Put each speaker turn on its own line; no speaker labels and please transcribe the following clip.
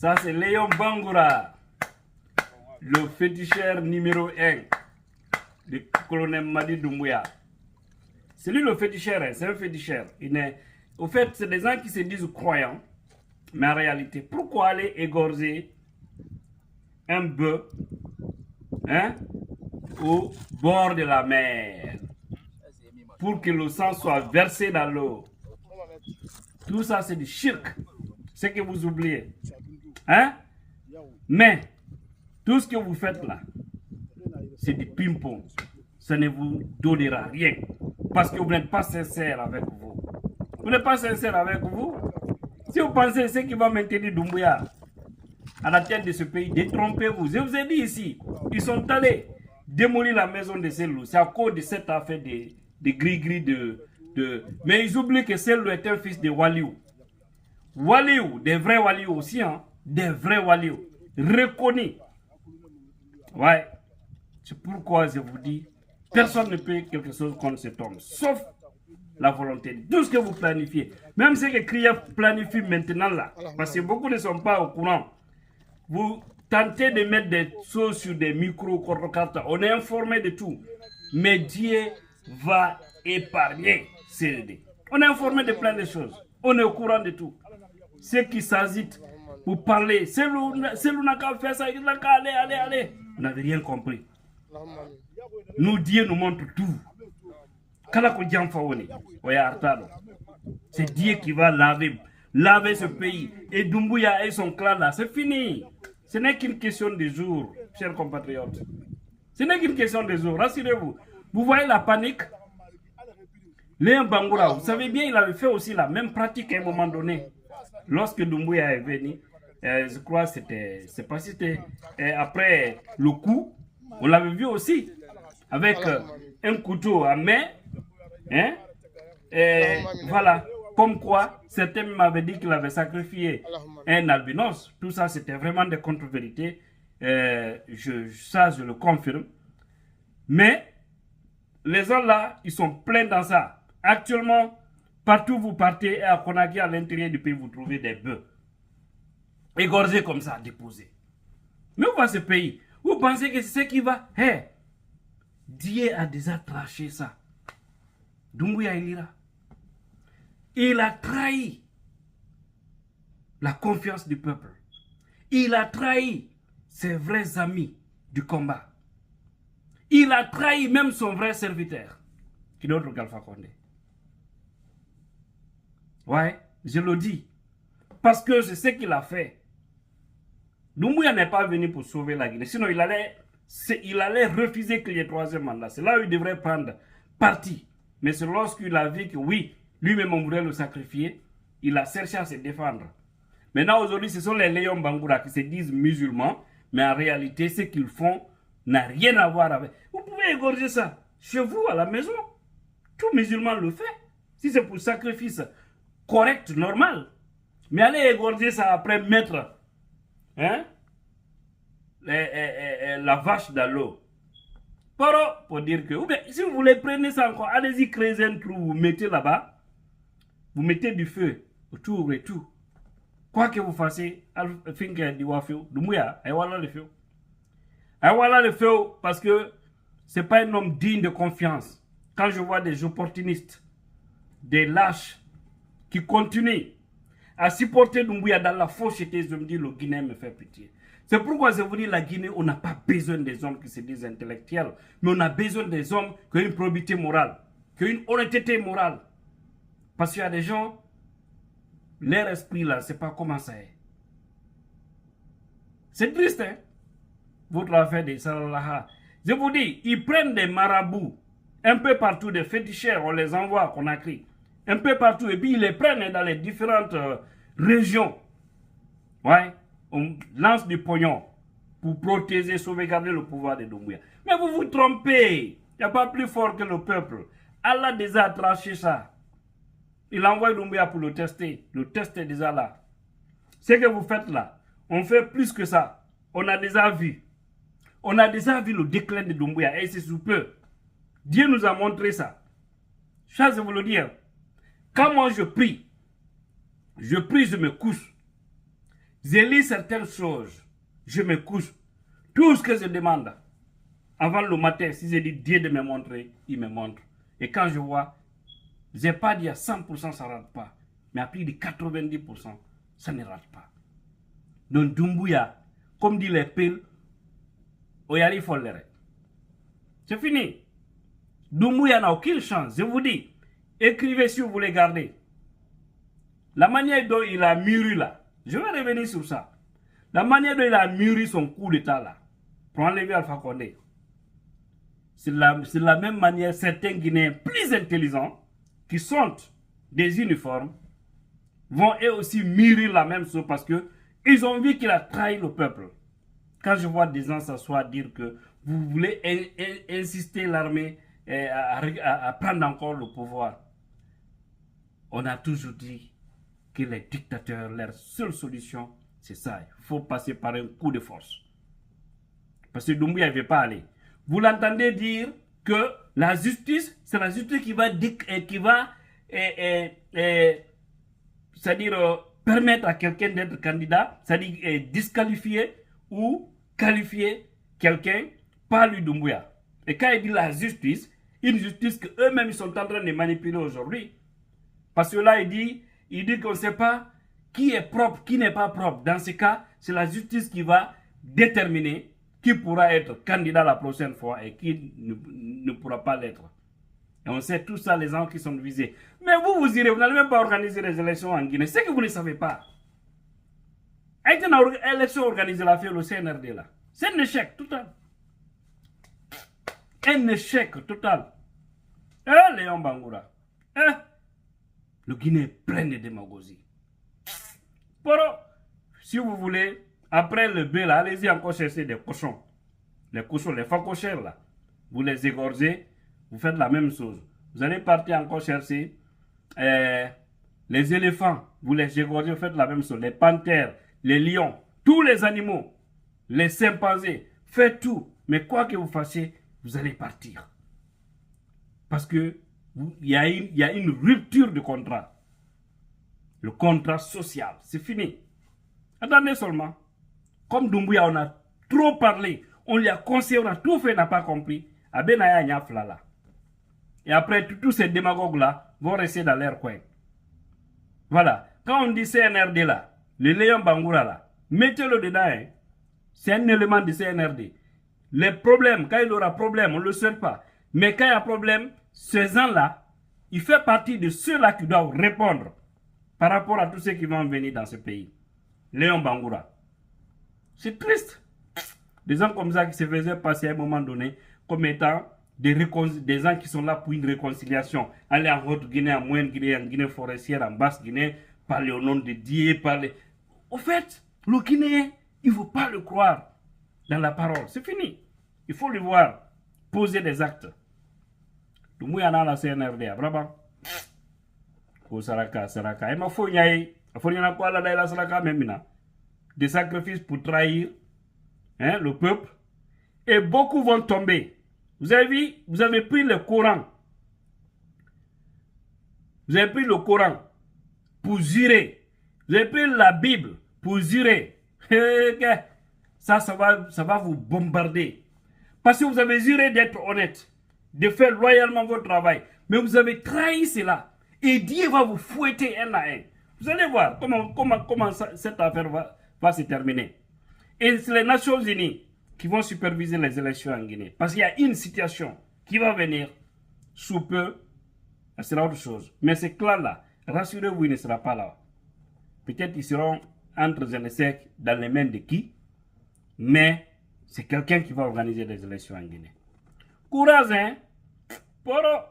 Ça, c'est Léon Bangoura, le féticheur numéro 1 du colonel Madi Doumbouya. C'est lui le féticheur, c'est un féticheur. Au fait, c'est des gens qui se disent croyants, mais en réalité, pourquoi aller égorger un bœuf au bord de la mer pour que le sang soit versé dans l'eau? Tout ça, c'est du shirk. C'est que vous oubliez. Mais, tout ce que vous faites là, c'est du ping-pong. Ça ne vous donnera rien. Parce que vous n'êtes pas sincère avec vous. Vous n'êtes pas sincère avec vous. Si vous pensez ce qui va maintenir Doumbouya à la tête de ce pays, détrompez-vous. Je vous ai dit ici, ils sont allés démolir la maison de Selou. C'est à cause de cette affaire de gris-gris Mais ils oublient que Selou est un fils de Waliou. Waliou, des vrais Waliou aussi, des vrais Waliou. Reconnus. Ouais. C'est pourquoi je vous dis, personne ne peut quelque chose contre cet homme, sauf la volonté. Tout ce que vous planifiez, même ce que Kriya planifie maintenant là, parce que beaucoup ne sont pas au courant. Vous tentez de mettre des choses sur des micros, on est informé de tout. Mais Dieu va épargner CLD. On est informé de plein de choses. On est au courant de tout. Ceux qui s'agitent pour parler, c'est l'on n'a qu'à faire ça, il n'a qu'à aller. Vous n'avez rien compris. Nous, Dieu nous montre tout. C'est Dieu qui va laver ce pays. Et Doumbouya et son clan là, c'est fini. Ce n'est qu'une question de jours, chers compatriotes. Ce n'est qu'une question de jours, rassurez-vous. Vous voyez la panique? Léon Bangoura, vous savez bien, il avait fait aussi la même pratique à un moment donné. Lorsque Doumbouya est venu, je crois que c'était après le coup, on l'avait vu aussi, avec un couteau à main. Voilà, comme quoi, certains m'avaient dit qu'il avait sacrifié un albinos. Tout ça, c'était vraiment des contre-vérités. Ça, je le confirme. Mais, les gens là, ils sont pleins dans ça. Actuellement, partout où vous partez, à Conakry, à l'intérieur du pays, vous trouvez des bœufs. Égorgés comme ça, déposés. Mais où va ce pays? Vous pensez que c'est ce qui va? Dieu a déjà traché ça. Doumbouya Elira. Il a trahi la confiance du peuple. Il a trahi ses vrais amis du combat. Il a trahi même son vrai serviteur, qui est notre Alpha Condé. Ouais, je le dis. Parce que c'est ce qu'il a fait. Doumbouya n'est pas venu pour sauver la Guinée. Sinon, il allait refuser qu'il y ait troisième mandat. C'est là où il devrait prendre parti. Mais c'est lorsqu'il a vu que oui, lui-même on voulait le sacrifier, il a cherché à se défendre. Maintenant, aujourd'hui, ce sont les Léon Bangoura qui se disent musulmans, mais en réalité, ce qu'ils font n'a rien à voir avec. Vous pouvez égorger ça chez vous, à la maison. Tout musulman le fait. Si c'est pour sacrifice correct, normal. Mais allez égorger ça après mettre la vache dans l'eau. Pour dire que, ou bien, si vous voulez prendre ça encore, allez-y créer un trou, vous mettez là-bas, vous mettez du feu autour et tout. Quoi que vous fassiez, Doumbouya, voilà le feu. Voilà le feu parce que c'est pas un homme digne de confiance. Quand je vois des opportunistes, des lâches qui continuent à supporter Doumbouya dans la faucheté, je me dis, le Guinéen me fait pitié. C'est pourquoi je vous dis, la Guinée, on n'a pas besoin des hommes qui se disent intellectuels, mais on a besoin des hommes qui ont une probité morale, qui ont une honnêteté morale. Parce qu'il y a des gens, leur esprit là, c'est pas comment ça est. C'est triste, hein? Votre affaire des Salalaha. Je vous dis, ils prennent des marabouts un peu partout, des féticheurs, on les envoie à Conakry, un peu partout, et puis ils les prennent dans les différentes régions. Ouais. On lance du pognon pour protéger, sauvegarder le pouvoir de Doumbouya. Mais vous vous trompez. Il n'y a pas plus fort que le peuple. Allah a déjà tranché ça. Il envoie Doumbouya pour le tester. Le test est déjà là. Ce que vous faites là, on fait plus que ça. On a déjà vu. On a déjà vu le déclin de Doumbouya. Et c'est sous peu. Dieu nous a montré ça. Ça, je vous le dis. Quand moi je prie, je me couche. Je lis certaines choses. Je me couche. Tout ce que je demande, avant le matin, si je dis Dieu de me montrer, il me montre. Et quand je vois, je n'ai pas dit à 100% ça ne rate pas, mais à plus de 90%, ça ne rate pas. Donc Doumbouya, comme dit les piles, Oyali Follere. C'est fini. Doumbouya n'a aucune chance. Je vous dis, écrivez si vous voulez garder. La manière dont il a mûri là, je vais revenir sur ça. La manière dont il a mûri son coup d'état là, pour enlever Alpha Condé. C'est la même manière, certains Guinéens plus intelligents, qui sont des uniformes, vont eux aussi mûrir la même chose parce que ils ont vu qu'il a trahi le peuple. Quand je vois des gens s'asseoir dire que vous voulez insister l'armée à prendre encore le pouvoir, on a toujours dit que les dictateurs, leur seule solution, c'est ça. Il faut passer par un coup de force. Parce que Doumbouya ne veut pas aller. Vous l'entendez dire que la justice, c'est la justice qui va c'est-à-dire permettre à quelqu'un d'être candidat, c'est-à-dire disqualifier ou qualifier quelqu'un par lui Doumbouya. Et quand il dit la justice, une justice qu'eux-mêmes ils sont en train de manipuler aujourd'hui. Parce que là, il dit qu'on ne sait pas qui est propre, qui n'est pas propre. Dans ce cas, c'est la justice qui va déterminer qui pourra être candidat la prochaine fois et qui ne pourra pas l'être. Et on sait tout ça, les gens qui sont visés. Mais vous irez, vous n'allez même pas organiser les élections en Guinée. C'est que vous ne savez pas. Avec une élection organisée, la fait le CNRD là. C'est un échec total. Un échec total. Léon Bangoura. Le Guinée est plein de démagogie. Si vous voulez, après le B là, allez-y encore chercher des cochons. Les cochons, les facochères là. Vous les égorgez, vous faites la même chose. Vous allez partir encore chercher les éléphants, vous les égorgez, vous faites la même chose. Les panthères, les lions, tous les animaux, les chimpanzés, faites tout. Mais quoi que vous fassiez, vous allez partir. Parce que il y a une rupture de contrat. Le contrat social, c'est fini. Attendez seulement. Comme Doumbouya, on a trop parlé. On lui a conseillé, on a tout fait, n'a pas compris. Abenaya Nyaflala. Et après, tous ces démagogues-là vont rester dans leur coin. Voilà. Quand on dit CNRD là, le Léon Bangoura là, mettez-le dedans. Hein. C'est un élément du CNRD. Les problèmes, quand il aura problème, on ne le souhaite pas. Mais quand il y a problème, ces gens-là, il fait partie de ceux-là qui doivent répondre par rapport à tous ceux qui vont venir dans ce pays. Léon Bangoura. C'est triste. Des gens comme ça qui se faisaient passer à un moment donné comme étant des gens qui sont là pour une réconciliation. Aller en Haute-Guinée, en Moyenne-Guinée, en Guinée forestière, en Basse-Guinée, parler au nom de Dieu, parler... Au fait, le Guinéen, il ne faut pas le croire dans la parole. C'est fini. Il faut le voir poser des actes. Tout le monde a la CNRD, vraiment. Au Saraka. Et ma foi, il y a quoi là, la Saraka, même des sacrifices pour trahir le peuple. Et beaucoup vont tomber. Vous avez vu, vous avez pris le Coran. Vous avez pris le Coran pour jurer. Vous avez pris la Bible pour jurer. Ça va vous bombarder. Parce que vous avez juré d'être honnête, de faire loyalement votre travail. Mais vous avez trahi cela. Et Dieu va vous fouetter un à un. Vous allez voir comment cette affaire va se terminer. Et c'est les Nations Unies qui vont superviser les élections en Guinée. Parce qu'il y a une situation qui va venir sous peu. Ce sera autre chose. Mais ce clan-là, rassurez-vous, il ne sera pas là. Peut-être qu'ils seront entre je ne sais dans les mains de qui. Mais c'est quelqu'un qui va organiser les élections en Guinée. Courage, hein? Poro.